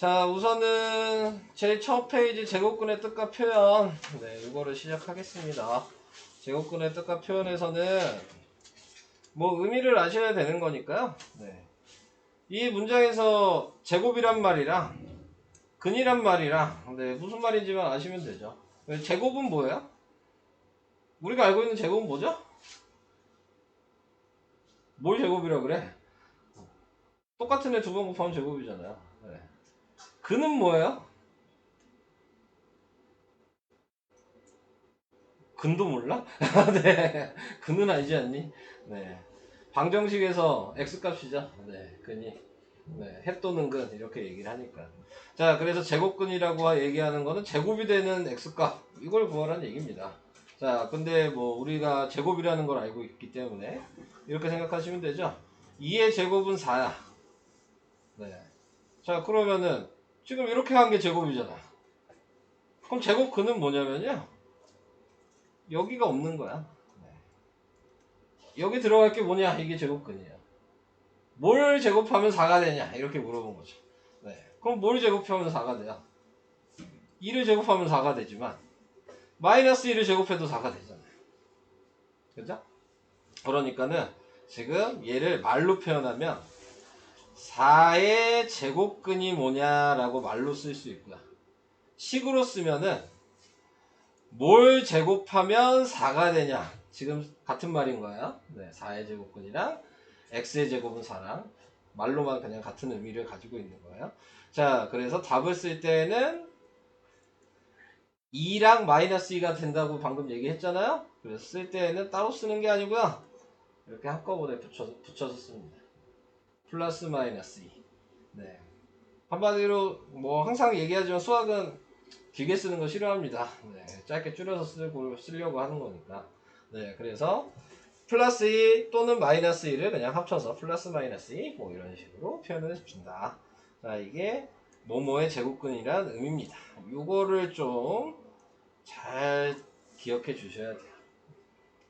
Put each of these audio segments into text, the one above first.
자, 우선은 제일 첫 페이지 제곱근의 뜻과 표현. 네, 이거를 시작하겠습니다. 제곱근의 뜻과 표현에서는 뭐 의미를 아셔야 되는 거니까요. 네. 이 문장에서 제곱이란 말이랑 근이란 말이랑 무슨 말인지만 아시면 되죠. 제곱은 뭐예요? 우리가 알고 있는 제곱은 뭐죠? 뭘 제곱이라 그래? 똑같은 애 두 번 곱하면 제곱이잖아요. 네. 근은 뭐예요? 근도 몰라? 네. 근은 알지 않니? 네. 방정식에서 x값이죠. 네. 근이. 네. 해 또는 근 이렇게 얘기를 하니까. 자, 그래서 제곱근이라고 얘기하는 거는 제곱이 되는 x값 이걸 구하라는 얘기입니다. 자, 근데 뭐 우리가 제곱이라는 걸 알고 있기 때문에 이렇게 생각하시면 되죠. 2의 제곱은 4야. 네. 자, 그러면은 지금 이렇게 한 게 제곱이잖아. 그럼 제곱근은 뭐냐면요. 여기가 없는 거야. 여기 들어갈 게 뭐냐? 이게 제곱근이야. 뭘 제곱하면 4가 되냐? 이렇게 물어본 거죠. 네. 그럼 뭘 제곱하면 4가 돼요? 2를 제곱하면 4가 되지만 마이너스 1을 제곱해도 4가 되잖아요. 그죠? 그러니까는 지금 얘를 말로 표현하면 4의 제곱근이 뭐냐라고 말로 쓸 수 있고요. 식으로 쓰면은 뭘 제곱하면 4가 되냐? 지금 같은 말인 거예요. 네, 4의 제곱근이랑 x의 제곱은 4랑 말로만 그냥 같은 의미를 가지고 있는 거예요. 자, 그래서 답을 쓸 때는 2랑 마이너스 2가 된다고 방금 얘기했잖아요. 그래서 쓸 때는 따로 쓰는 게 아니고요. 이렇게 한꺼번에 붙여서 씁니다. 플러스 마이너스 2. 네. 한마디로 뭐 항상 얘기하지만 수학은 길게 쓰는 거 싫어합니다. 네. 짧게 줄여서 쓰려고 하는 거니까. 네. 그래서 플러스 2 또는 마이너스 2를 그냥 합쳐서 플러스 마이너스 2 뭐 이런 식으로 표현을 해준다. 자, 이게 뭐뭐의 제곱근이란 의미입니다. 요거를 좀 잘 기억해 주셔야 돼요.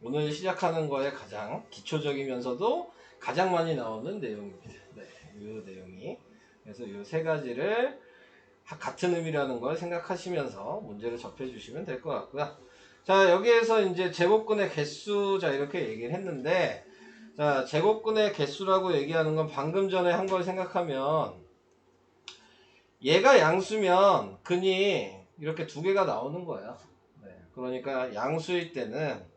오늘 시작하는 거에 가장 기초적이면서도 가장 많이 나오는 내용입니다. 네, 이 내용이. 그래서 이 세 가지를 같은 의미라는 걸 생각하시면서 문제를 접해 주시면 될 것 같고요. 자, 여기에서 이제 제곱근의 개수, 자, 이렇게 얘기를 했는데, 자, 제곱근의 개수라고 얘기하는 건 방금 전에 한 걸 생각하면, 얘가 양수면 근이 이렇게 두 개가 나오는 거예요. 네, 그러니까 양수일 때는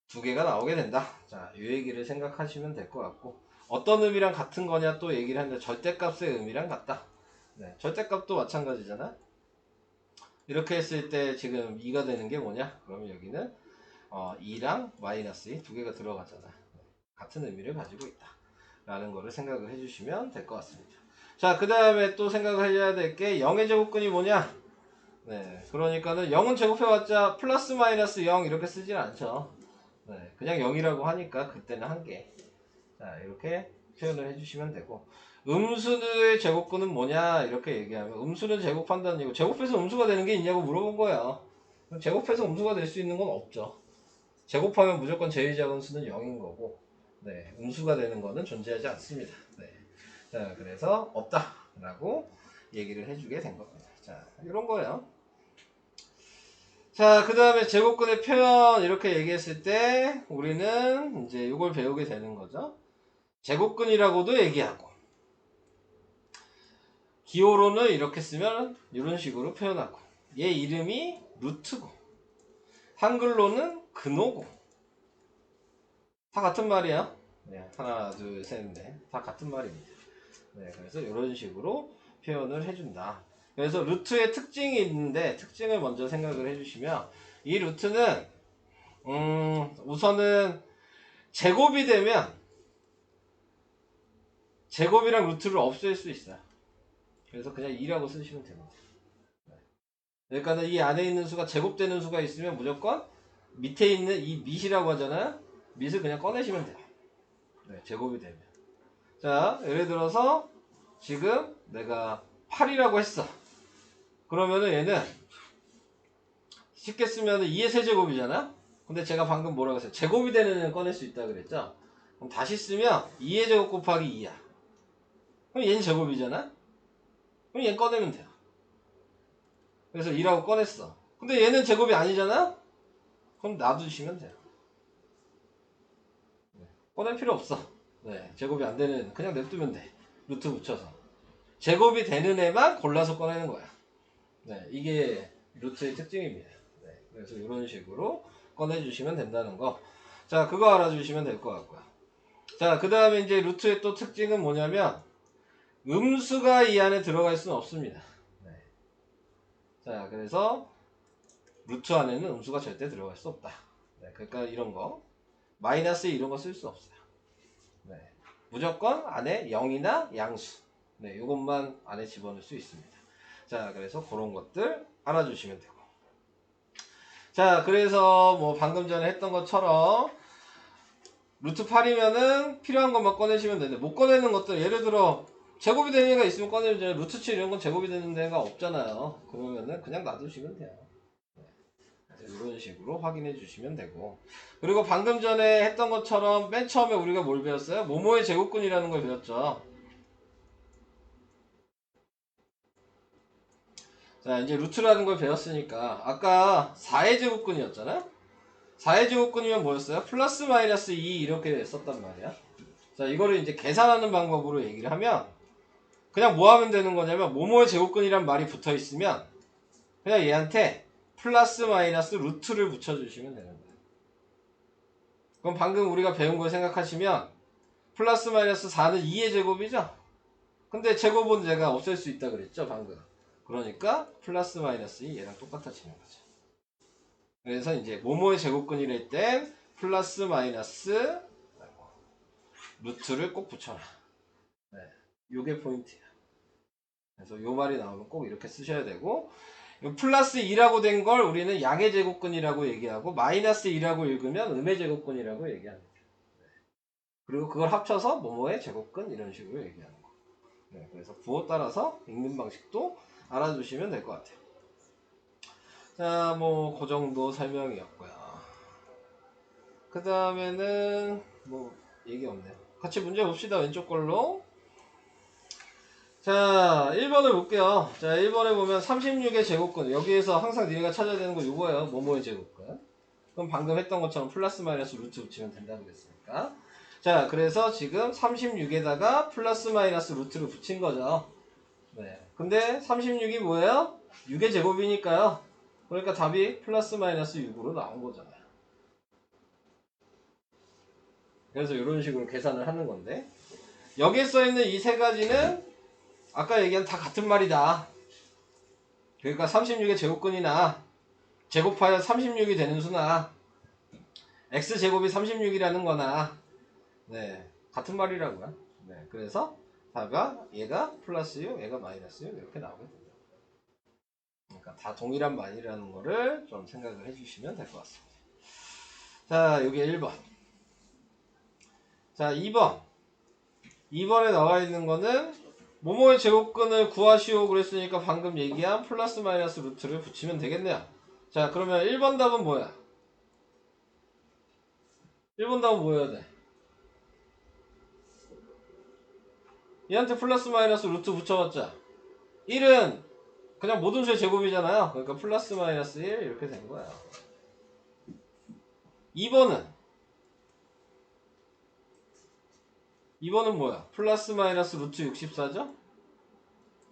두 개가 나오게 된다. 자, 이 얘기를 생각하시면 될 것 같고, 어떤 의미랑 같은 거냐 또 얘기를 하는데, 절대값의 의미랑 같다. 네, 절대값도 마찬가지잖아. 이렇게 했을 때 지금 2가 되는 게 뭐냐? 그러면 여기는 2랑 마이너스 2 두 개가 들어가잖아. 같은 의미를 가지고 있다. 라는 거를 생각을 해주시면 될 것 같습니다. 자, 그 다음에 또 생각을 해야 될 게 0의 제곱근이 뭐냐? 네, 그러니까는 0은 제곱해봤자 플러스 마이너스 0 이렇게 쓰진 않죠. 네, 그냥 0이라고 하니까 그때는 한 개. 자, 이렇게 표현을 해주시면 되고, 음수의 제곱근은 뭐냐 이렇게 얘기하면 음수는 제곱한다는 얘기고, 제곱해서 음수가 되는 게 있냐고 물어본 거예요. 제곱해서 음수가 될 수 있는 건 없죠. 제곱하면 무조건 제일 작은 수는 0인 거고, 네, 음수가 되는 거는 존재하지 않습니다. 네, 자, 그래서 없다라고 얘기를 해주게 된 겁니다. 자, 이런 거예요. 자, 그 다음에 제곱근의 표현 이렇게 얘기했을 때 우리는 이제 이걸 배우게 되는 거죠. 제곱근이라고도 얘기하고, 기호로는 이렇게 쓰면 이런 식으로 표현하고, 얘 이름이 루트고, 한글로는 근호고, 다 같은 말이야. 네, 하나, 둘, 셋, 넷. 다 같은 말입니다. 네, 그래서 이런 식으로 표현을 해준다. 그래서 루트의 특징이 있는데, 특징을 먼저 생각을 해주시면, 이 루트는, 우선은 제곱이 되면, 제곱이랑 루트를 없앨 수 있어요. 그래서 그냥 2라고 쓰시면 됩니다. 그러니까 이 안에 있는 수가 제곱되는 수가 있으면 무조건 밑에 있는 이 밑이라고 하잖아요. 밑을 그냥 꺼내시면 돼요. 네, 제곱이 되면. 자, 예를 들어서 지금 내가 8이라고 했어. 그러면은 얘는 쉽게 쓰면 2의 세제곱이잖아. 근데 제가 방금 뭐라고 했어요? 제곱이 되는 애는 꺼낼 수 있다 그랬죠. 그럼 다시 쓰면 2의 제곱 곱하기 2야. 그럼 얘는 제곱이잖아. 그럼 얘 꺼내면 돼요. 그래서 2라고 꺼냈어. 근데 얘는 제곱이 아니잖아? 그럼 놔두시면 돼요. 꺼낼 필요 없어. 네, 제곱이 안 되는 그냥 냅두면 돼. 루트 붙여서. 제곱이 되는 애만 골라서 꺼내는 거야. 네, 이게 루트의 특징입니다. 네, 그래서 이런 식으로 꺼내주시면 된다는 거. 자, 그거 알아주시면 될 것 같고요. 자, 그 다음에 이제 루트의 또 특징은 뭐냐면 음수가 이 안에 들어갈 수는 없습니다. 네. 자, 그래서 루트 안에는 음수가 절대 들어갈 수 없다. 네, 그러니까 이런 거 마이너스 이런 거 쓸 수 없어요. 네. 무조건 안에 0이나 양수. 네, 이것만 안에 집어넣을 수 있습니다. 자, 그래서 그런 것들 알아주시면 되고. 자, 그래서 뭐 방금 전에 했던 것처럼 루트 8이면은 필요한 것만 꺼내시면 되는데 못 꺼내는 것들 예를 들어 제곱이 되는 애가 있으면 꺼내면 돼요. 루트 7 이런 건 제곱이 되는 애가 없잖아요. 그러면은 그냥 놔두시면 돼요. 이런 식으로 확인해 주시면 되고, 그리고 방금 전에 했던 것처럼 맨 처음에 우리가 뭘 배웠어요? 모모의 제곱근이라는 걸 배웠죠. 자, 이제 루트라는 걸 배웠으니까 아까 4의 제곱근이었잖아요. 4의 제곱근이면 뭐였어요? 플러스 마이너스 2 이렇게 썼단 말이야. 자, 이거를 이제 계산하는 방법으로 얘기를 하면 그냥 뭐 하면 되는 거냐면 모모의 제곱근이란 말이 붙어 있으면 그냥 얘한테 플러스 마이너스 루트를 붙여주시면 되는 거예요. 그럼 방금 우리가 배운 걸 생각하시면 플러스 마이너스 4는 2의 제곱이죠? 근데 제곱은 제가 없앨 수 있다 그랬죠 방금. 그러니까 플러스 마이너스 2 얘랑 똑같아지는 거죠. 그래서 이제 모모의 제곱근이랄 땐 플러스 마이너스 루트를 꼭 붙여라. 네, 요게 포인트야. 그래서 요 말이 나오면 꼭 이렇게 쓰셔야 되고, 플러스 2라고 된 걸 우리는 양의 제곱근이라고 얘기하고 마이너스 2라고 읽으면 음의 제곱근이라고 얘기합니다. 그리고 그걸 합쳐서 모모의 제곱근 이런 식으로 얘기하는 거. 네, 그래서 부호 따라서 읽는 방식도 알아두시면 될 것 같아요. 자, 뭐 그 정도 설명이었고요. 그 다음에는 뭐 얘기 없네요. 같이 문제 봅시다. 왼쪽 걸로. 자, 1번을 볼게요. 자, 1번에 보면 36의 제곱근. 여기에서 항상 니네가 찾아야 되는 거 이거예요. 뭐뭐의 제곱근. 그럼 방금 했던 것처럼 플러스 마이너스 루트 붙이면 된다고 그랬으니까. 자, 그래서 지금 36에다가 플러스 마이너스 루트를 붙인 거죠. 네. 근데 36이 뭐예요? 6의 제곱이니까요. 그러니까 답이 플러스 마이너스 6으로 나온 거잖아요. 그래서 이런 식으로 계산을 하는 건데, 여기에 써있는 이 세 가지는 아까 얘기한 다 같은 말이다. 그러니까 36의 제곱근이나 제곱하여 36이 되는 수나 x제곱이 36이라는 거나 네, 같은 말이라고요. 네, 그래서 다가 얘가 플러스 6, 얘가 마이너스 6 이렇게 나오게 됩니다. 그러니까 다 동일한 말이라는 거를 좀 생각을 해주시면 될 것 같습니다. 자, 여기 1번. 자, 2번. 2번에 나와 있는 거는 모모의 제곱근을 구하시오 그랬으니까 방금 얘기한 플러스 마이너스 루트를 붙이면 되겠네요. 자, 그러면 1번 답은 뭐야? 1번 답은 뭐여야 돼? 얘한테 플러스 마이너스 루트 붙여봤자 1은 그냥 모든 수의 제곱이잖아요. 그러니까 플러스 마이너스 1 이렇게 된 거야. 2번은 뭐야? 플러스 마이너스 루트 64죠?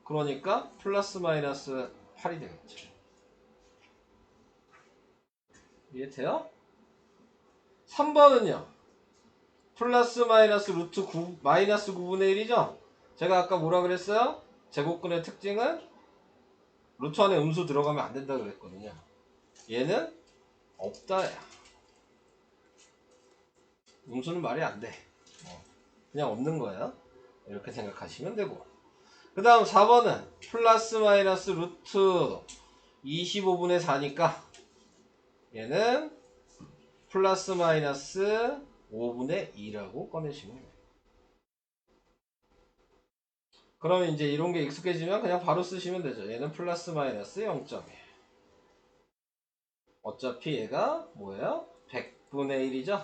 그러니까 플러스 마이너스 8이 되겠죠. 이해돼요? 3번은요. 플러스 마이너스 루트 9, 마이너스 9분의 1이죠? 제가 아까 뭐라 그랬어요? 제곱근의 특징은 루트 안에 음수 들어가면 안 된다 그랬거든요. 얘는 없다야. 음수는 말이 안 돼. 그냥 없는 거예요. 이렇게 생각하시면 되고. 그 다음 4번은 플러스 마이너스 루트 25분의 4니까 얘는 플러스 마이너스 5분의 2라고 꺼내시면 돼요. 그러면 이제 이런 게 익숙해지면 그냥 바로 쓰시면 되죠. 얘는 플러스 마이너스 0.1. 어차피 얘가 뭐예요? 100분의 1이죠?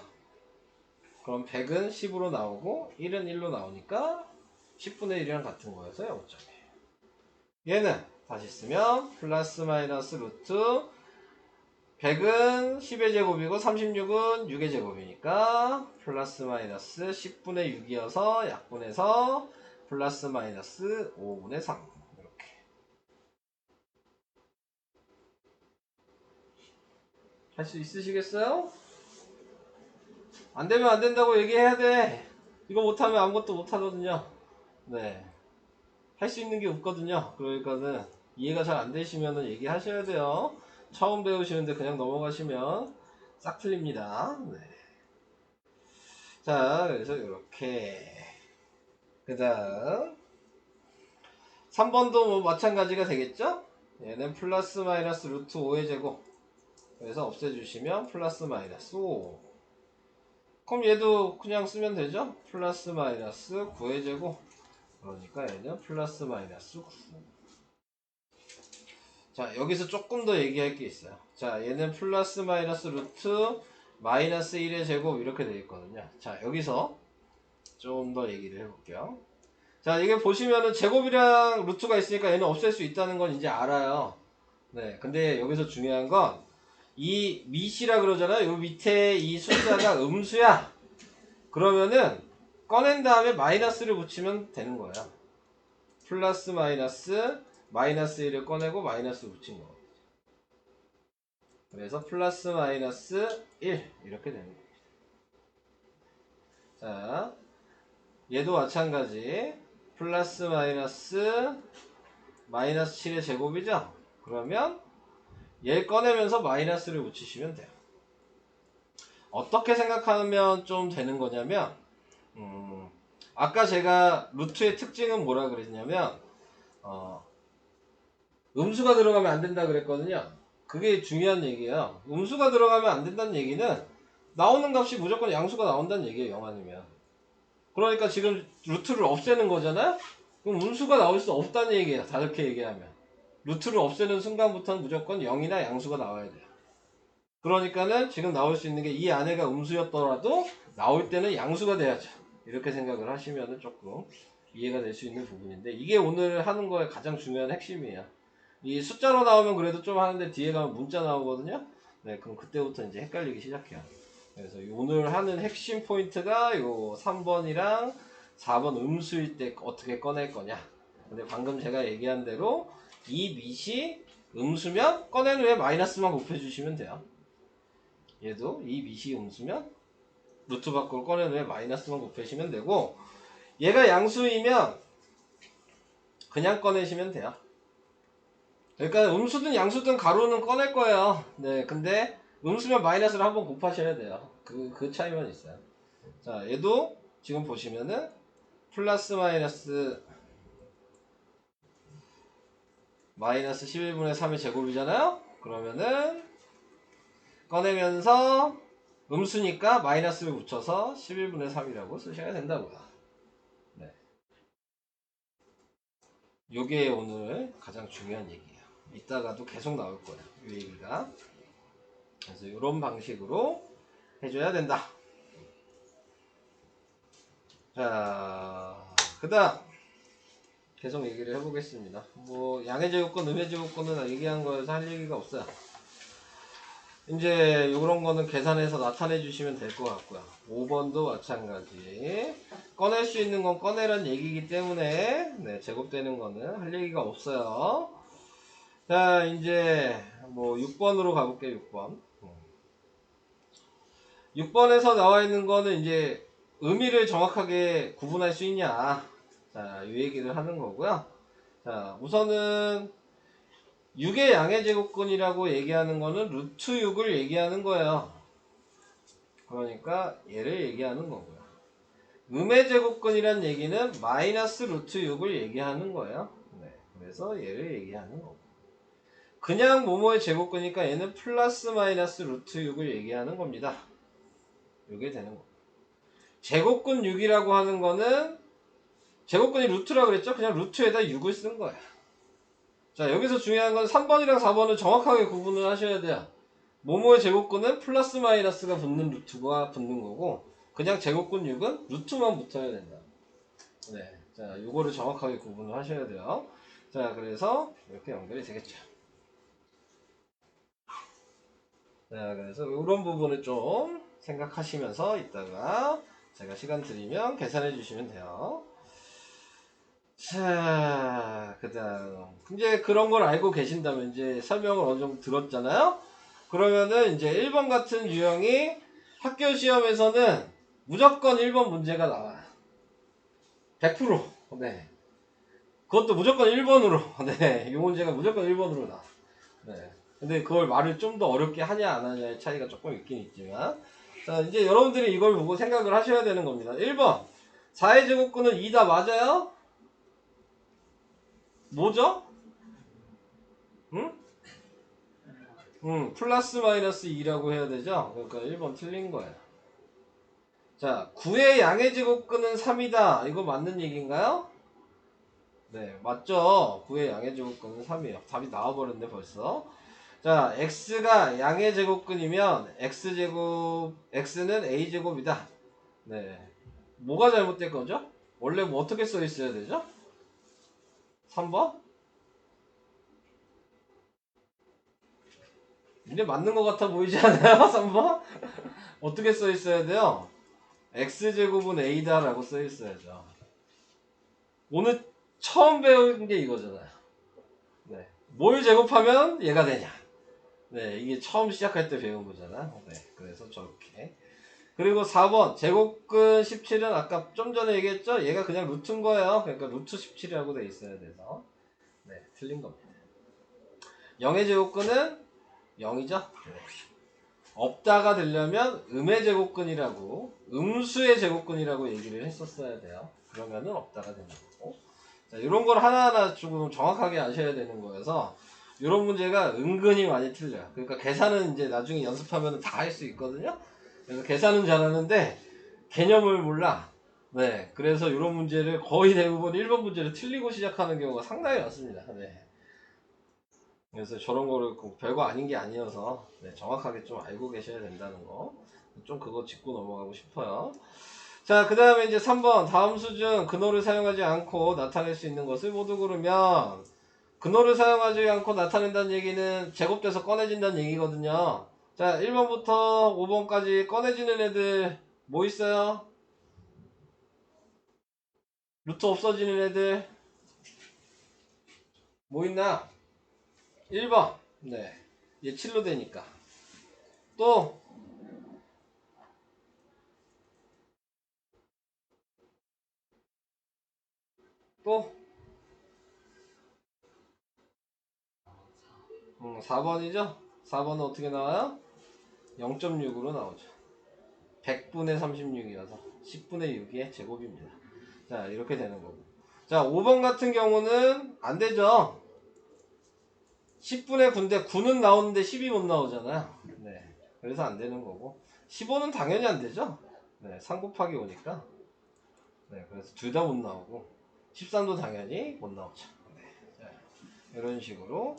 그럼 100은 10으로 나오고 1은 1로 나오니까 10분의 1이랑 같은 거여서 0.1. 얘는 다시 쓰면 플러스 마이너스 루트 100은 10의 제곱이고 36은 6의 제곱이니까 플러스 마이너스 10분의 6이어서 약분해서 플러스 마이너스 5분의 3 이렇게. 할 수 있으시겠어요? 안 되면 안 된다고 얘기해야 돼. 이거 못하면 아무것도 못하거든요. 네. 할 수 있는 게 없거든요. 그러니까는 이해가 잘 안 되시면은 얘기하셔야 돼요. 처음 배우시는데 그냥 넘어가시면 싹 틀립니다. 네. 자, 그래서 이렇게. 그 다음 3번도 뭐 마찬가지가 되겠죠? 얘는 플러스 마이너스 루트 5의 제곱. 그래서 없애주시면 플러스 마이너스 5. 그럼 얘도 그냥 쓰면 되죠? 플러스 마이너스 9의 제곱. 그러니까 얘는 플러스 마이너스 9. 자, 여기서 조금 더 얘기할 게 있어요. 자, 얘는 플러스 마이너스 루트 마이너스 1의 제곱 이렇게 되어 있거든요. 자, 여기서 좀 더 얘기를 해볼게요. 자, 이게 보시면은 제곱이랑 루트가 있으니까 얘는 없앨 수 있다는 건 이제 알아요. 네, 근데 여기서 중요한 건 이 밑이라 그러잖아요. 요 밑에 이 숫자가 음수야. 그러면은 꺼낸 다음에 마이너스를 붙이면 되는 거예요. 플러스 마이너스 마이너스 1을 꺼내고 마이너스 붙인 거. 그래서 플러스 마이너스 1 이렇게 되는 거예요. 자, 얘도 마찬가지. 플러스 마이너스 마이너스 7의 제곱이죠. 그러면 얘 꺼내면서 마이너스를 붙이시면 돼요. 어떻게 생각하면 좀 되는 거냐면 아까 제가 루트의 특징은 뭐라 그랬냐면 음수가 들어가면 안 된다 그랬거든요. 그게 중요한 얘기예요. 음수가 들어가면 안 된다는 얘기는 나오는 값이 무조건 양수가 나온다는 얘기예요. 0 아니면. 그러니까 지금 루트를 없애는 거잖아요. 그럼 음수가 나올 수 없다는 얘기예요. 다르게 얘기하면 루트를 없애는 순간부터는 무조건 0이나 양수가 나와야 돼요. 그러니까는 지금 나올 수 있는 게 이 안에가 음수였더라도 나올 때는 양수가 돼야죠. 이렇게 생각을 하시면 조금 이해가 될 수 있는 부분인데, 이게 오늘 하는 거의 가장 중요한 핵심이에요. 이 숫자로 나오면 그래도 좀 하는데 뒤에 가면 문자 나오거든요. 네, 그럼 그때부터 이제 헷갈리기 시작해요. 그래서 오늘 하는 핵심 포인트가 요 3번이랑 4번 음수일 때 어떻게 꺼낼 거냐. 근데 방금 제가 얘기한 대로 이 밑이 음수면 꺼낸 후에 마이너스만 곱해주시면 돼요. 얘도 이 밑이 음수면 루트 밖으로 꺼낸 후에 마이너스만 곱해주시면 되고, 얘가 양수이면 그냥 꺼내시면 돼요. 그러니까 음수든 양수든 가로는 꺼낼 거예요. 네, 근데 음수면 마이너스를 한번 곱하셔야 돼요. 그 차이만 있어요. 자, 얘도 지금 보시면은 플러스 마이너스 11분의 3의 제곱이잖아요. 그러면은 꺼내면서 음수니까 마이너스를 붙여서 11분의 3이라고 쓰셔야 된다고요. 네. 요게 오늘 가장 중요한 얘기예요. 이따가도 계속 나올 거예요. 이 얘기가. 그래서 이런 방식으로 해줘야 된다. 자, 그 다음 계속 얘기를 해보겠습니다. 뭐 양의 제곱권, 음의 제곱권은 얘기한 거에서 할 얘기가 없어요. 이제 이런 거는 계산해서 나타내 주시면 될 것 같고요. 5번도 마찬가지. 꺼낼 수 있는 건 꺼내란 얘기이기 때문에 네, 제곱되는 거는 할 얘기가 없어요. 자, 이제 뭐 6번으로 가볼게요. 6번. 6번에서 나와 있는 거는 이제 의미를 정확하게 구분할 수 있냐. 자, 이 얘기를 하는 거고요. 자, 우선은 6의 양의 제곱근이라고 얘기하는 거는 루트 6을 얘기하는 거예요. 그러니까 얘를 얘기하는 거고요. 음의 제곱근이란 얘기는 마이너스 루트 6을 얘기하는 거예요. 네, 그래서 얘를 얘기하는 거고. 그냥 뭐뭐의 제곱근이니까 얘는 플러스 마이너스 루트 6을 얘기하는 겁니다. 이게 되는 거. 제곱근 6이라고 하는 거는 제곱근이 루트라고 그랬죠? 그냥 루트에다 6을 쓴 거야. 자, 여기서 중요한 건 3번이랑 4번을 정확하게 구분을 하셔야 돼요. 모모의 제곱근은 플러스 마이너스가 붙는 루트가 붙는 거고, 그냥 제곱근 6은 루트만 붙어야 된다. 네. 자, 요거를 정확하게 구분을 하셔야 돼요. 자, 그래서 이렇게 연결이 되겠죠. 자, 그래서 이런 부분을 좀 생각하시면서 이따가 제가 시간 드리면 계산해 주시면 돼요. 자, 그 다음 이제 그런 걸 알고 계신다면 이제 설명을 어느 정도 들었잖아요. 그러면은 이제 1번 같은 유형이 학교 시험에서는 무조건 1번 문제가 나와요. 100%. 네. 그것도 무조건 1번으로. 네. 이 문제가 무조건 1번으로 나와. 네. 근데 그걸 말을 좀 더 어렵게 하냐 안 하냐의 차이가 조금 있긴 있지만, 자, 이제 여러분들이 이걸 보고 생각을 하셔야 되는 겁니다. 1번 4의 제곱근은 2다 맞아요? 뭐죠? 응? 플러스 마이너스 2라고 해야 되죠? 그러니까 1번 틀린 거예요. 자, 9의 양의 제곱근은 3이다. 이거 맞는 얘기인가요? 네, 맞죠? 9의 양의 제곱근은 3이에요. 답이 나와버렸네 벌써. 자, x가 양의 제곱근이면 x는 a제곱이다. 네. 뭐가 잘못된 거죠? 원래 뭐 어떻게 써 있어야 되죠? 3번? 근데 맞는 것 같아 보이지 않아요? 3번? 어떻게 써 있어야 돼요? x제곱은 a다 라고 써 있어야죠. 오늘 처음 배운 게 이거잖아요. 네. 뭘 제곱하면 얘가 되냐? 네, 이게 처음 시작할 때 배운 거잖아. 네, 그래서 저렇게. 그리고 4번 제곱근 17은 아까 좀 전에 얘기했죠? 얘가 그냥 루트인 거예요. 그러니까 루트 17이라고 돼 있어야 돼서 네, 틀린 겁니다. 0의 제곱근은 0이죠? 네. 없다가 되려면 음의 제곱근이라고 음수의 제곱근이라고 얘기를 했었어야 돼요. 그러면은 없다가 되는 거고. 자, 이런 걸 하나하나 조금 정확하게 아셔야 되는 거여서 이런 문제가 은근히 많이 틀려요. 그러니까 계산은 이제 나중에 연습하면 다 할 수 있거든요. 그래서 계산은 잘하는데 개념을 몰라. 네, 그래서 이런 문제를 거의 대부분 1번 문제를 틀리고 시작하는 경우가 상당히 많습니다. 네. 그래서 저런 거를 별거 아닌 게 아니어서 네, 정확하게 좀 알고 계셔야 된다는 거. 좀 그거 짚고 넘어가고 싶어요. 자, 그 다음에 이제 3번. 다음 수 중 근호를 사용하지 않고 나타낼 수 있는 것을 모두 고르면, 근호를 사용하지 않고 나타낸다는 얘기는 제곱돼서 꺼내진다는 얘기거든요. 자, 1번부터 5번까지 꺼내지는 애들 뭐 있어요? 루트 없어지는 애들 뭐 있나? 1번. 네. 얘 7로 되니까. 또, 또, 4번이죠? 4번은 어떻게 나와요? 0.6으로 나오죠. 100분의 36이어서 10분의 6의 제곱입니다. 자, 이렇게 되는 거고. 자, 5번 같은 경우는 안 되죠. 10분의 9인데 9는 나오는데 10이 못 나오잖아요. 네. 그래서 안 되는 거고. 15는 당연히 안 되죠. 네. 3 곱하기 5니까. 네. 그래서 둘 다 못 나오고. 13도 당연히 못 나오죠. 네. 자, 이런 식으로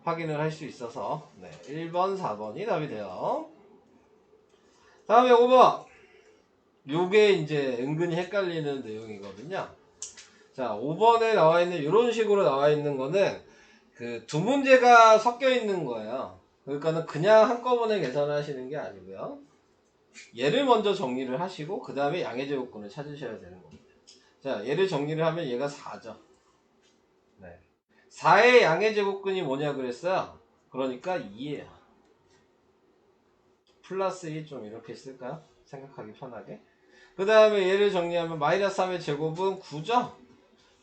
확인을 할 수 있어서 네. 1번, 4번이 답이 돼요. 다음에 5번. 요게 이제 은근히 헷갈리는 내용이거든요. 자, 5번에 나와 있는 이런 식으로 나와 있는 거는 그 두 문제가 섞여 있는 거예요. 그러니까는 그냥 한꺼번에 계산하시는 게 아니고요. 얘를 먼저 정리를 하시고 그 다음에 양의 제곱근을 찾으셔야 되는 겁니다. 자, 얘를 정리를 하면 얘가 4죠. 네. 4의 양의 제곱근이 뭐냐 그랬어요? 그러니까 2예요. 플러스 2 좀 이렇게 쓸까요? 생각하기 편하게. 그 다음에 얘를 정리하면 마이너스 3의 제곱은 9죠?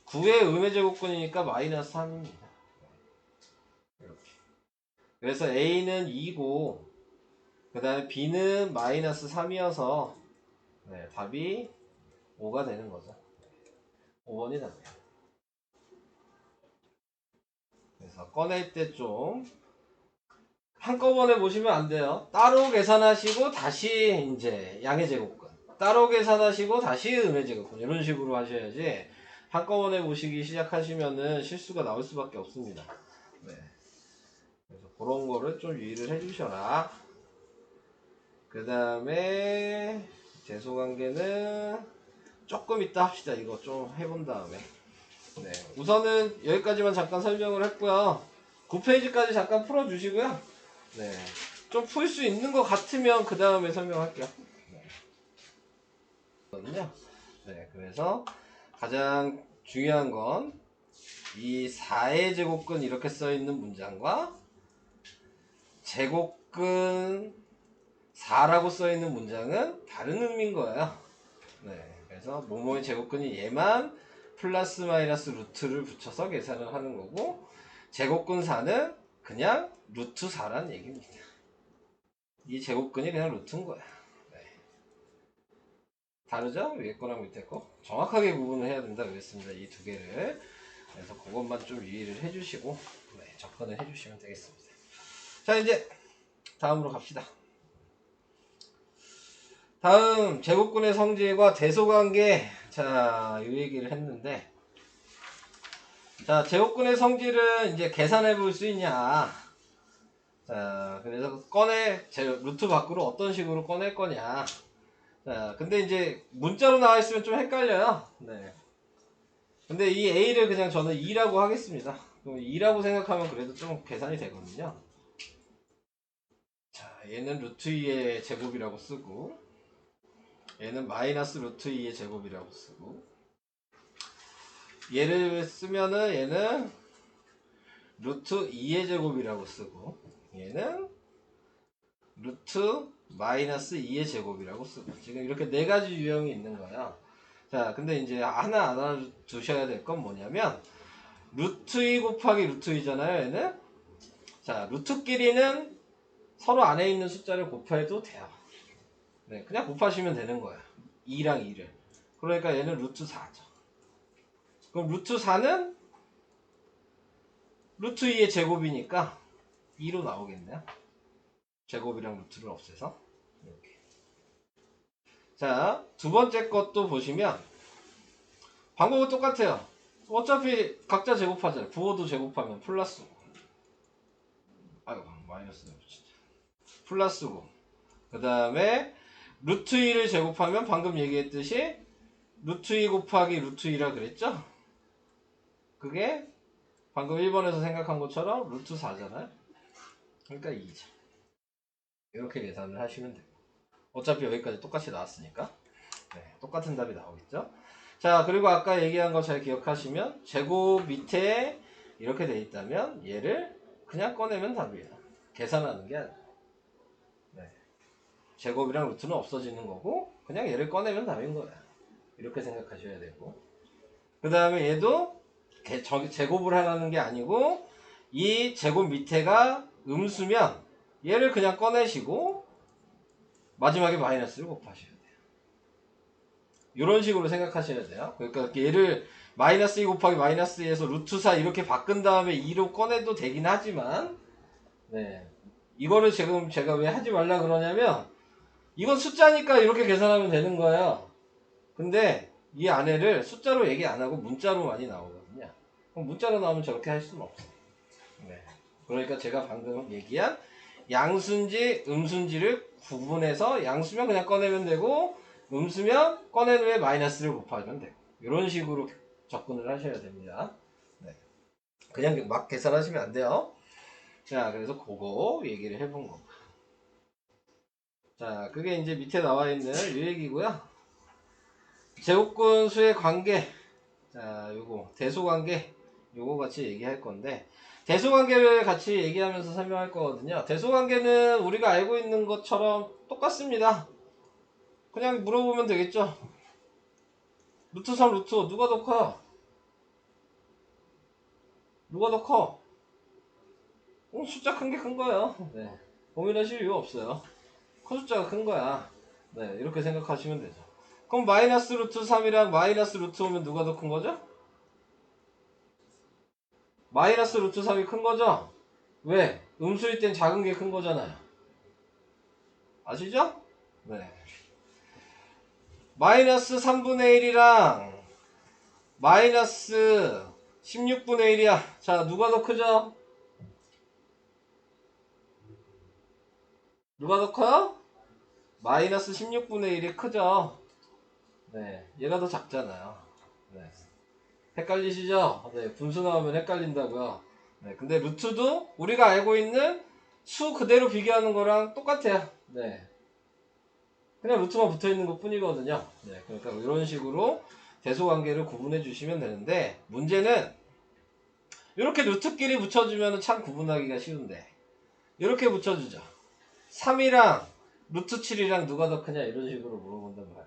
9의 음의 제곱근이니까 마이너스 3입니다. 이렇게. 그래서 A는 2고 그 다음에 B는 마이너스 3이어서 네, 답이 5가 되는 거죠. 5번이 답이에요. 그래서 꺼낼 때 좀 한꺼번에 보시면 안 돼요. 따로 계산하시고 다시 이제 양의 제곱근, 따로 계산하시고 다시 음의 제곱근 이런 식으로 하셔야지 한꺼번에 보시기 시작하시면은 실수가 나올 수밖에 없습니다. 네. 그래서 그런 거를 좀 유의를 해주셔라. 그 다음에 재수관계는 조금 이따 합시다. 이거 좀 해본 다음에. 네, 우선은 여기까지만 잠깐 설명을 했고요. 9페이지까지 잠깐 풀어주시고요. 네, 좀 풀 수 있는 것 같으면 그 다음에 설명할게요. 네, 그래서 가장 중요한 건 이 4의 제곱근 이렇게 써있는 문장과 제곱근 4라고 써있는 문장은 다른 의미인 거예요. 네, 그래서 모모의 제곱근이 얘만 플러스 마이너스 루트를 붙여서 계산을 하는 거고, 제곱근 4는 그냥 루트 4란 얘기입니다. 이 제곱근이 그냥 루트인 거야. 네. 다르죠? 위에 거랑 밑에 거 정확하게 구분을 해야 된다 그랬습니다. 이 두 개를. 그래서 그것만 좀 유의를 해주시고, 네, 접근을 해주시면 되겠습니다. 자, 이제 다음으로 갑시다. 다음 제곱근의 성질과 대소관계. 자, 이 얘기를 했는데, 자, 제곱근의 성질은 이제 계산해 볼 수 있냐. 자, 그래서 루트 밖으로 어떤 식으로 꺼낼 거냐. 자, 근데 이제 문자로 나와 있으면 좀 헷갈려요. 네. 근데 이 A를 그냥 저는 2라고 하겠습니다. 그럼 2라고 생각하면 그래도 좀 계산이 되거든요. 자, 얘는 루트 2의 제곱이라고 쓰고, 얘는 마이너스 루트 2의 제곱이라고 쓰고, 얘를 쓰면은 얘는 루트 2의 제곱이라고 쓰고, 얘는 루트 마이너스 2의 제곱이라고 쓰고, 지금 이렇게 네 가지 유형이 있는 거야. 자, 근데 이제 하나 알아두셔야 될 건 뭐냐면, 루트 2 곱하기 루트 2잖아요, 얘는. 자, 루트끼리는 서로 안에 있는 숫자를 곱해도 돼요. 네, 그냥 곱하시면 되는 거야. 2랑 2를. 그러니까 얘는 루트 4죠. 그럼 루트 4는 루트 2의 제곱이니까 2로 나오겠네요. 제곱이랑 루트를 없애서. 이렇게. 자, 두 번째 것도 보시면 방법은 똑같아요. 어차피 각자 제곱하잖아요. 부호도 제곱하면 플러스 5. 아이고, 마이너스 진짜. 플러스 5. 그 다음에 루트 2를 제곱하면 방금 얘기했듯이 루트 2 곱하기 루트 2라 그랬죠? 그게 방금 1번에서 생각한 것처럼 루트 4잖아요. 그러니까 2죠. 이렇게 계산을 하시면 돼요. 어차피 여기까지 똑같이 나왔으니까. 네, 똑같은 답이 나오겠죠? 자, 그리고 아까 얘기한 거 잘 기억하시면 제곱 밑에 이렇게 돼 있다면 얘를 그냥 꺼내면 답이에요. 계산하는 게 아니에요. 네. 제곱이랑 루트는 없어지는 거고 그냥 얘를 꺼내면 답인 거예요. 이렇게 생각하셔야 되고, 그 다음에 얘도 제곱을 하라는 게 아니고 이 제곱 밑에가 음수면 얘를 그냥 꺼내시고 마지막에 마이너스를 곱하셔야 돼요. 이런 식으로 생각하셔야 돼요. 그러니까 얘를 마이너스 2 곱하기 마이너스 2에서 루트 4 이렇게 바꾼 다음에 2로 꺼내도 되긴 하지만, 네, 이거를 지금 제가 왜 하지 말라 그러냐면 이건 숫자니까 이렇게 계산하면 되는 거예요. 근데 이 안에를 숫자로 얘기 안 하고 문자로 많이 나오거든요. 그럼 문자로 나오면 저렇게 할 수는 없어요. 네. 그러니까 제가 방금 얘기한 양수인지 음수인지를 구분해서 양수면 그냥 꺼내면 되고 음수면 꺼낸 후에 마이너스를 곱하면 되고, 이런 식으로 접근을 하셔야 됩니다. 네. 그냥 막 계산하시면 안 돼요. 자, 그래서 그거 얘기를 해본 거. 자, 그게 이제 밑에 나와 있는 이 얘기고요. 제곱근 수의 관계. 자, 요거 대소관계. 요거 같이 얘기할 건데, 대소관계를 같이 얘기하면서 설명할 거거든요. 대소관계는 우리가 알고 있는 것처럼 똑같습니다. 그냥 물어보면 되겠죠. 루트 3, 루트 5 누가 더 커? 누가 더 커? 숫자 큰 게 큰 거예요. 네. 고민하실 이유 없어요. 큰 숫자가 큰 거야. 네, 이렇게 생각하시면 되죠. 그럼 마이너스 루트 3이랑 마이너스 루트 5면 누가 더 큰 거죠? 마이너스 루트 3이 큰 거죠? 왜? 음수일 땐 작은 게 큰 거잖아요. 아시죠? 네. 마이너스 3분의 1이랑 마이너스 16분의 1이야. 자, 누가 더 크죠? 누가 더 커요? 마이너스 16분의 1이 크죠? 네. 얘가 더 작잖아요. 네. 헷갈리시죠? 네, 분수 나오면 헷갈린다고요. 네, 근데 루트도 우리가 알고 있는 수 그대로 비교하는 거랑 똑같아요. 네. 그냥 루트만 붙어 있는 것 뿐이거든요. 네, 그러니까 이런 식으로 대소관계를 구분해 주시면 되는데, 문제는 이렇게 루트끼리 붙여주면 참 구분하기가 쉬운데, 이렇게 붙여주죠. 3이랑 루트 7이랑 누가 더 크냐 이런 식으로 물어본단 말이에요.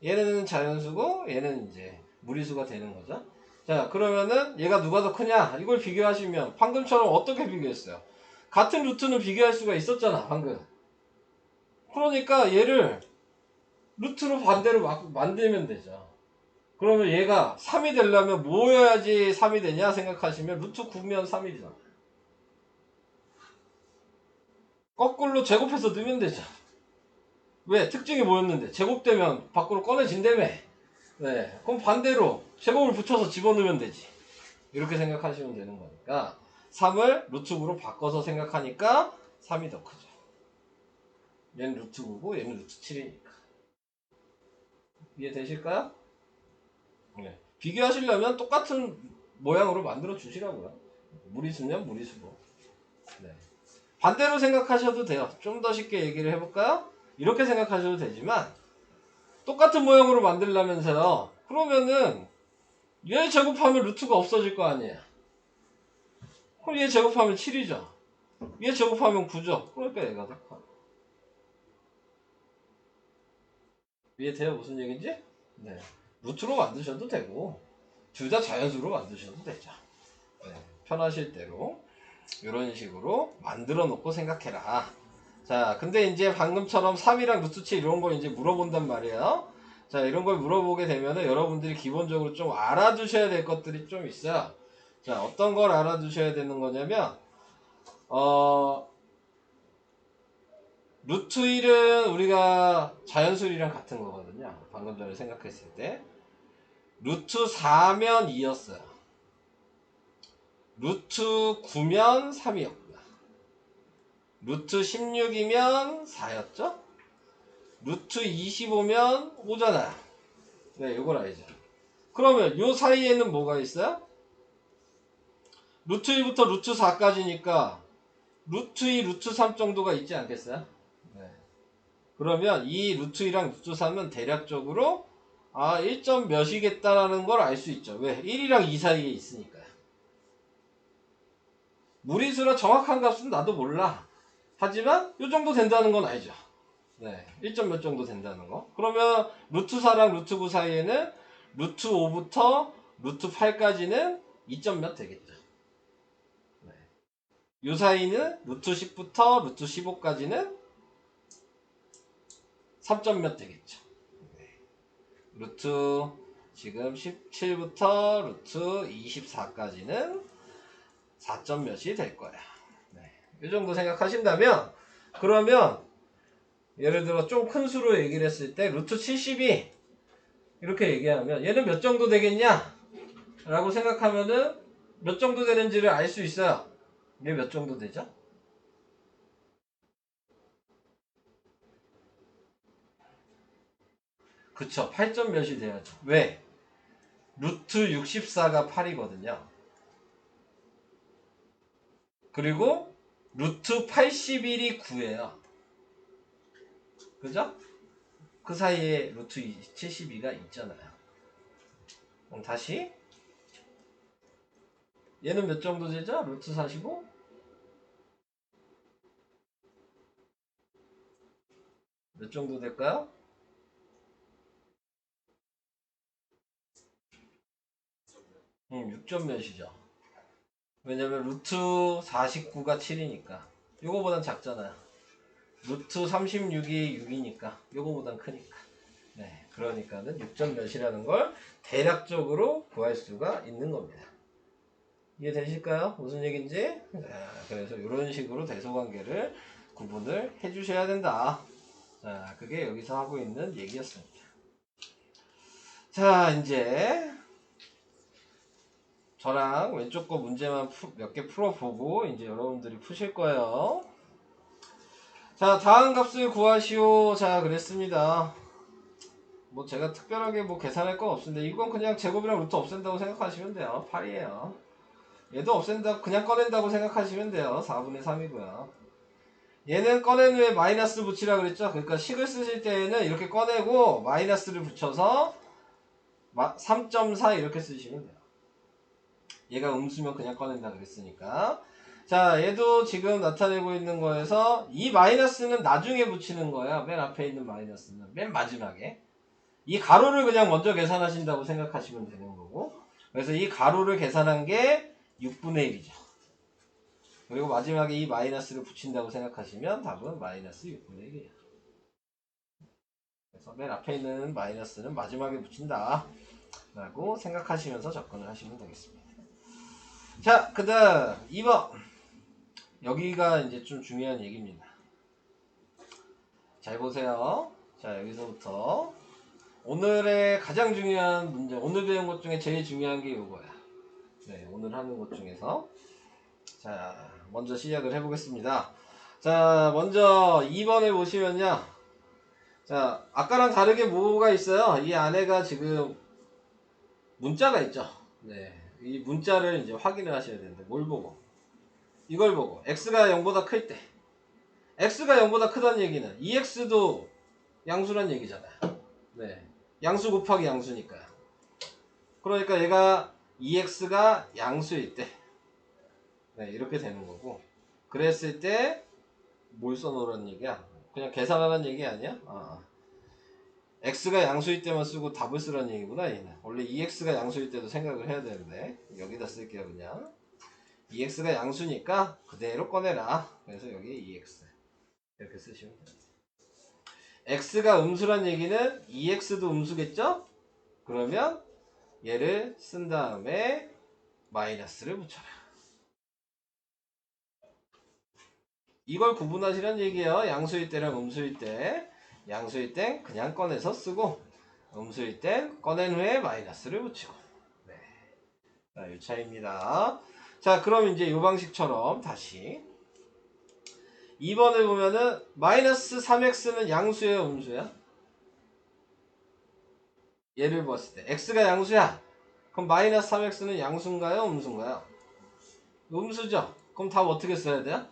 얘는 자연수고 얘는 이제 무리수가 되는 거죠. 자, 그러면은 얘가 누가 더 크냐 이걸 비교하시면 방금처럼 어떻게 비교했어요? 같은 루트는 비교할 수가 있었잖아 방금. 그러니까 얘를 루트로 반대로 만들면 되죠. 그러면 얘가 3이 되려면 뭐여야지 3이 되냐 생각하시면 루트 9면 3이 되잖아. 거꾸로 제곱해서 넣으면 되죠. 왜? 특징이 뭐였는데? 제곱되면 밖으로 꺼내진다며. 네. 그럼 반대로 제곱을 붙여서 집어넣으면 되지. 이렇게 생각하시면 되는 거니까 3을 루트9로 바꿔서 생각하니까 3이 더 크죠. 얘는 루트 9고 얘는 루트 7이니까. 이해되실까요? 네. 비교하시려면 똑같은 모양으로 만들어 주시라고요. 무리수면 무리수로. 네. 반대로 생각하셔도 돼요. 좀 더 쉽게 얘기를 해볼까요? 이렇게 생각하셔도 되지만 똑같은 모양으로 만들려면서요. 그러면은 얘 제곱하면 루트가 없어질 거 아니에요. 그럼 얘 제곱하면 7이죠. 얘 제곱하면 9죠. 그러니까 얘가 더 커. 이해돼요? 무슨 얘기인지? 네. 루트로 만드셔도 되고 둘 다 자연수로 만드셔도 되죠. 네. 편하실 대로 이런 식으로 만들어 놓고 생각해라. 자, 근데 이제 방금처럼 3이랑 루트 7 이런 걸 이제 물어본단 말이에요. 자, 이런 걸 물어보게 되면은 여러분들이 기본적으로 좀 알아두셔야 될 것들이 좀 있어요. 자, 어떤 걸 알아두셔야 되는 거냐면, 루트 1은 우리가 자연수리랑 같은 거거든요. 방금 전에 생각했을 때. 루트 4면 2였어요. 루트 9면 3이었고요. 루트 16이면 4였죠? 루트 25면 5잖아요. 네, 이걸 알죠. 그러면 요 사이에는 뭐가 있어요? 루트 1부터 루트 4까지니까 루트 2, 루트 3 정도가 있지 않겠어요? 네. 그러면 이 루트 2랑 루트 3은 대략적으로 1점 몇이겠다라는 걸 알 수 있죠. 왜? 1이랑 2 사이에 있으니까요. 무리수라 정확한 값은 나도 몰라. 하지만 요 정도 된다는 건 알죠. 네, 1점 몇 정도 된다는 거. 그러면 루트 4랑 루트 9 사이에는 루트 5부터 루트 8까지는 2점 몇 되겠죠. 네. 요 사이는 루트 10부터 루트 15까지는 3점 몇 되겠죠. 네. 루트 지금 17부터 루트 24까지는 4점 몇이 될 거야. 네. 이 정도 생각하신다면 그러면 예를 들어 좀 큰 수로 얘기를 했을 때 루트 70이 이렇게 얘기하면 얘는 몇 정도 되겠냐? 라고 생각하면은 몇 정도 되는지를 알 수 있어요. 얘 몇 정도 되죠? 그쵸. 8점 몇이 돼야죠. 왜? 루트 64가 8이거든요. 그리고 루트 81이 9예요. 그죠? 그 사이에 루트 72가 있잖아요. 그럼 다시 얘는 몇 정도 되죠? 루트 45? 몇 정도 될까요? 6점 몇이죠. 왜냐면 루트 49가 7이니까 요거보단 작잖아요. 루트 36이 6이니까 요거보단 크니까. 네, 그러니까는 6점 몇이라는 걸 대략적으로 구할 수가 있는 겁니다. 이해되실까요? 무슨 얘기인지? 그래서 이런 식으로 대소관계를 구분을 해주셔야 된다. 자, 그게 여기서 하고 있는 얘기였습니다. 자, 이제 저랑 왼쪽 거 문제만 몇 개 풀어보고 이제 여러분들이 푸실 거예요. 자, 다음 값을 구하시오. 자, 그랬습니다. 뭐 제가 특별하게 뭐 계산할 건 없습니다. 이건 그냥 제곱이랑 루트 없앤다고 생각하시면 돼요. 8이에요. 얘도 없앤다, 그냥 꺼낸다고 생각하시면 돼요. 4분의 3이고요. 얘는 꺼낸 후에 마이너스 붙이라 그랬죠. 그러니까 식을 쓰실 때에는 이렇게 꺼내고 마이너스를 붙여서 3.4 이렇게 쓰시면 돼요. 얘가 음수면 그냥 꺼낸다 그랬으니까. 자, 얘도 지금 나타내고 있는 거에서 이 마이너스는 나중에 붙이는 거야. 맨 앞에 있는 마이너스는 맨 마지막에. 이 가로를 그냥 먼저 계산하신다고 생각하시면 되는 거고. 그래서 이 가로를 계산한 게 6분의 1이죠. 그리고 마지막에 이 마이너스를 붙인다고 생각하시면 답은 마이너스 6분의 1이에요. 그래서 맨 앞에 있는 마이너스는 마지막에 붙인다 라고 생각하시면서 접근을 하시면 되겠습니다. 자, 그 다음 2번. 여기가 이제 좀 중요한 얘기입니다. 잘 보세요. 자, 여기서부터 오늘의 가장 중요한 문제, 오늘 배운 것 중에 제일 중요한 게 이거야. 네, 오늘 하는 것 중에서. 자, 먼저 시작을 해보겠습니다. 자, 먼저 2번에 보시면요. 자, 아까랑 다르게 뭐가 있어요? 이 안에가 지금 문자가 있죠. 네, 이 문자를 이제 확인을 하셔야 되는데, 뭘 보고? 이걸 보고. x가 0보다 클 때. x가 0보다 크다는 얘기는 2x도 양수란 얘기잖아요. 네, 양수 곱하기 양수니까요. 그러니까 얘가 2x가 양수일 때, 네, 이렇게 되는 거고. 그랬을 때 뭘 써놓으라는 얘기야? 그냥 계산하라는 얘기 아니야? x가 양수일 때만 쓰고 답을 쓰라는 얘기구나. 얘는 원래 2x가 양수일 때도 생각을 해야 되는데 여기다 쓸게요. 그냥 2x가 양수니까 그대로 꺼내라. 그래서 여기 2x 이렇게 쓰시면 돼요. x가 음수란 얘기는 2x도 음수겠죠? 그러면 얘를 쓴 다음에 마이너스를 붙여라. 이걸 구분하시란 얘기예요. 양수일 때랑 음수일 때. 양수일 땐 그냥 꺼내서 쓰고, 음수일 땐 꺼낸 후에 마이너스를 붙이고. 네. 자, 이 차이입니다. 자, 그럼 이제 이 방식처럼 다시 2번을 보면은 마이너스 3x는 양수예요, 음수야? 얘를 봤을 때 x가 양수야. 그럼 마이너스 3x는 양수인가요, 음수인가요? 음수죠. 그럼 답 어떻게 써야 돼요?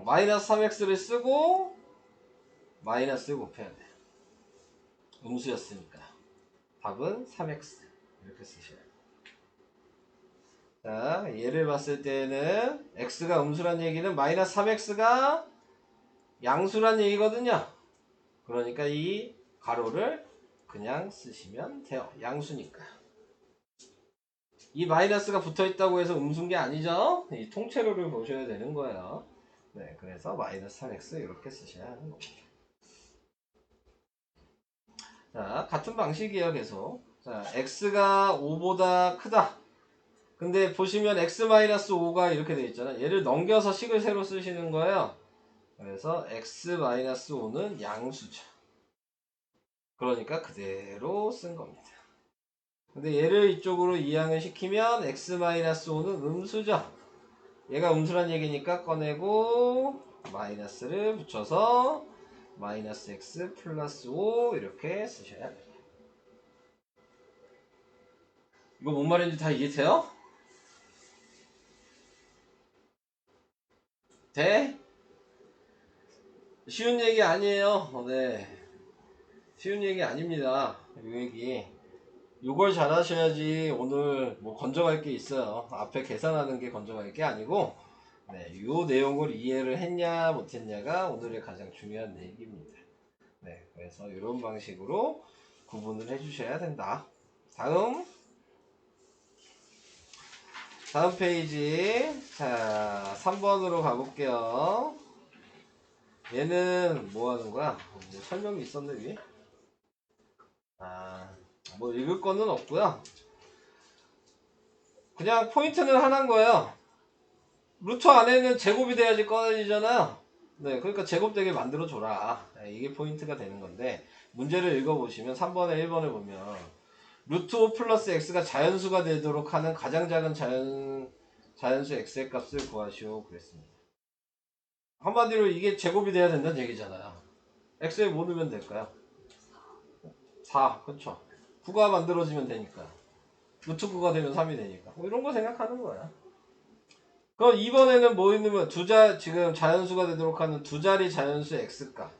마이너스 3x를 쓰고 마이너스를 곱해야 돼. 음수였으니까. 답은 3x. 이렇게 쓰셔야 돼요. 자, 얘를 봤을 때는 x가 음수란 얘기는 마이너스 3x가 양수란 얘기거든요. 그러니까 이 가로를 그냥 쓰시면 돼요. 양수니까. 이 마이너스가 붙어있다고 해서 음수인 게 아니죠. 이 통째로를 보셔야 되는 거예요. 네, 그래서 마이너스 3x 이렇게 쓰셔야 하는 겁니다. 자, 같은 방식이에요. 계속. 자, x가 5보다 크다. 근데 보시면 x-5가 이렇게 되어 있잖아요. 얘를 넘겨서 식을 새로 쓰시는 거예요. 그래서 x-5는 양수죠. 그러니까 그대로 쓴 겁니다. 근데 얘를 이쪽으로 이항을 시키면 x-5는 음수죠. 얘가 음수란 얘기니까 꺼내고 마이너스를 붙여서 마이너스 x 플러스 5 이렇게 쓰셔야 돼요. 이거 뭔 말인지 다 이해돼요? 돼? 쉬운 얘기 아니에요. 네, 쉬운 얘기 아닙니다. 이 얘기. 이걸 잘하셔야지 오늘 뭐 건져갈 게 있어요. 앞에 계산하는 게 건져갈 게 아니고, 네, 이 내용을 이해를 했냐 못했냐가 오늘의 가장 중요한 얘기입니다. 네, 그래서 이런 방식으로 구분을 해주셔야 된다. 다음 페이지. 자, 3번으로 가볼게요. 얘는 뭐 하는 거야? 뭐 설명이 있었네, 위에? 뭐 읽을 거는 없고요. 그냥 포인트는 하나인 거예요. 루트 안에는 제곱이 돼야지 꺼내지잖아요. 네, 그러니까 제곱되게 만들어줘라. 네, 이게 포인트가 되는 건데, 문제를 읽어보시면 3번에 1번을 보면 루트 5 플러스 x가 자연수가 되도록 하는 가장 작은 자연수 x의 값을 구하시오 그랬습니다. 한마디로 이게 제곱이 돼야 된다는 얘기잖아요. x에 뭐 넣으면 될까요? 4. 그렇죠. 9가 만들어지면 되니까. 루트 9가 되면 3이 되니까. 뭐 이런 거 생각하는 거야. 그럼 이번에는 뭐 있냐면 지금 자연수가 되도록 하는 두 자리 자연수 x값.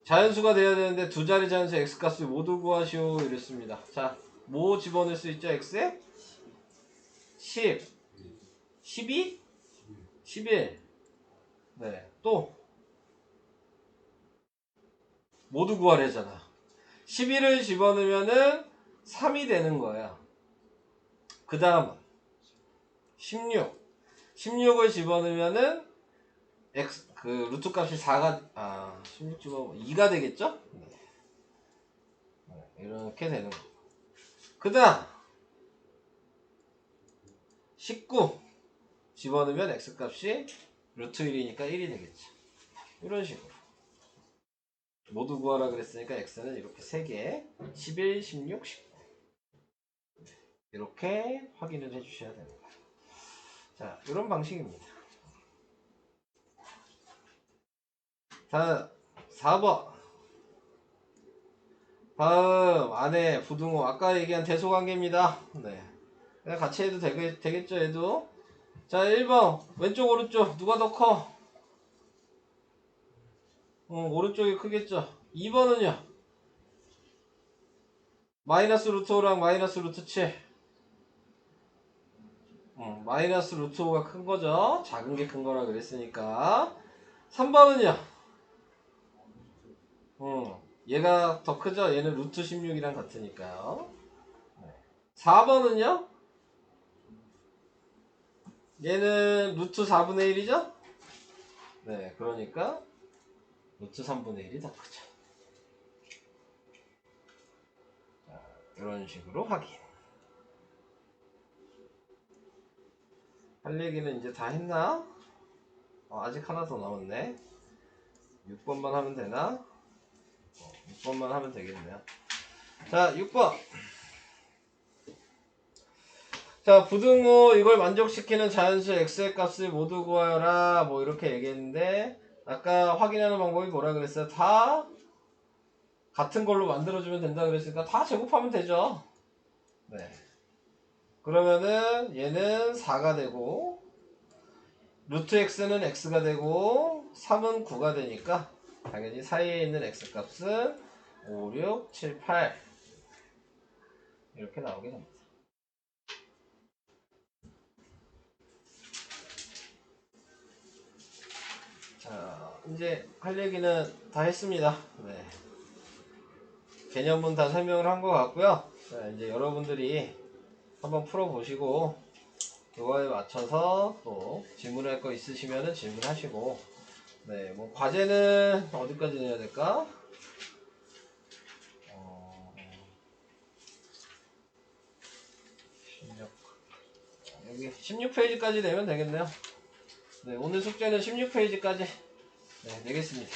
자연수가 돼야 되는데 두 자리 자연수 x값을 모두 구하시오 이랬습니다. 자, 뭐 집어넣을 수 있죠? x에? 10, 12, 11. 네, 또 모두 구하래잖아. 11을 집어넣으면은 3이 되는 거야. 그 다음 16. 16을 집어넣으면은 그 루트 값이 4가 16 집어넣으면 2가 되겠죠? 네, 이렇게 되는 거. 그 다음 19 집어넣으면 x값이 루트 1이니까 1이 되겠죠. 이런 식으로 모두 구하라 그랬으니까 x는 이렇게 3개 11, 16, 19 이렇게 확인을 해주셔야 됩니다. 자, 이런 방식입니다. 자, 4번 다음 안에 부등호 아까 얘기한 대소관계입니다. 네, 그냥 같이 해도 되겠죠 얘도. 자, 1번 왼쪽 오른쪽 누가 더 커? 오른쪽이 크겠죠. 2번은요 마이너스 루트 5랑 마이너스 루트 7. 마이너스 루트 5가 큰 거죠. 작은 게 큰 거라 그랬으니까. 3번은요 얘가 더 크죠. 얘는 루트 16이랑 같으니까요. 4번은요 얘는 루트 4분의 1이죠. 네, 그러니까 루트 3분의 1이 더 크죠. 자, 이런 식으로 확인. 할 얘기는 이제 다 했나? 아직 하나 더 남았네. 6번만 하면 되나? 6번만 하면 되겠네요. 자, 6번. 자, 부등호 이걸 만족시키는 자연수 x의 값을 모두 구하여라. 뭐 이렇게 얘기했는데 아까 확인하는 방법이 뭐라 그랬어요? 다 같은 걸로 만들어주면 된다 그랬으니까 다 제곱하면 되죠. 네. 그러면은 얘는 4가 되고 루트 x는 x가 되고 3은 9가 되니까 당연히 사이에 있는 x값은 5, 6, 7, 8 이렇게 나오게 됩니다. 자, 이제 할 얘기는 다 했습니다. 네. 개념은 다 설명을 한 것 같고요. 자, 이제 여러분들이 한번 풀어보시고 그거에 맞춰서 또 질문할 거 있으시면은 질문하시고 네, 뭐 과제는 어디까지 내야 될까? 16. 여기 16페이지까지 내면 되겠네요. 네, 오늘 숙제는 16페이지까지 내겠습니다.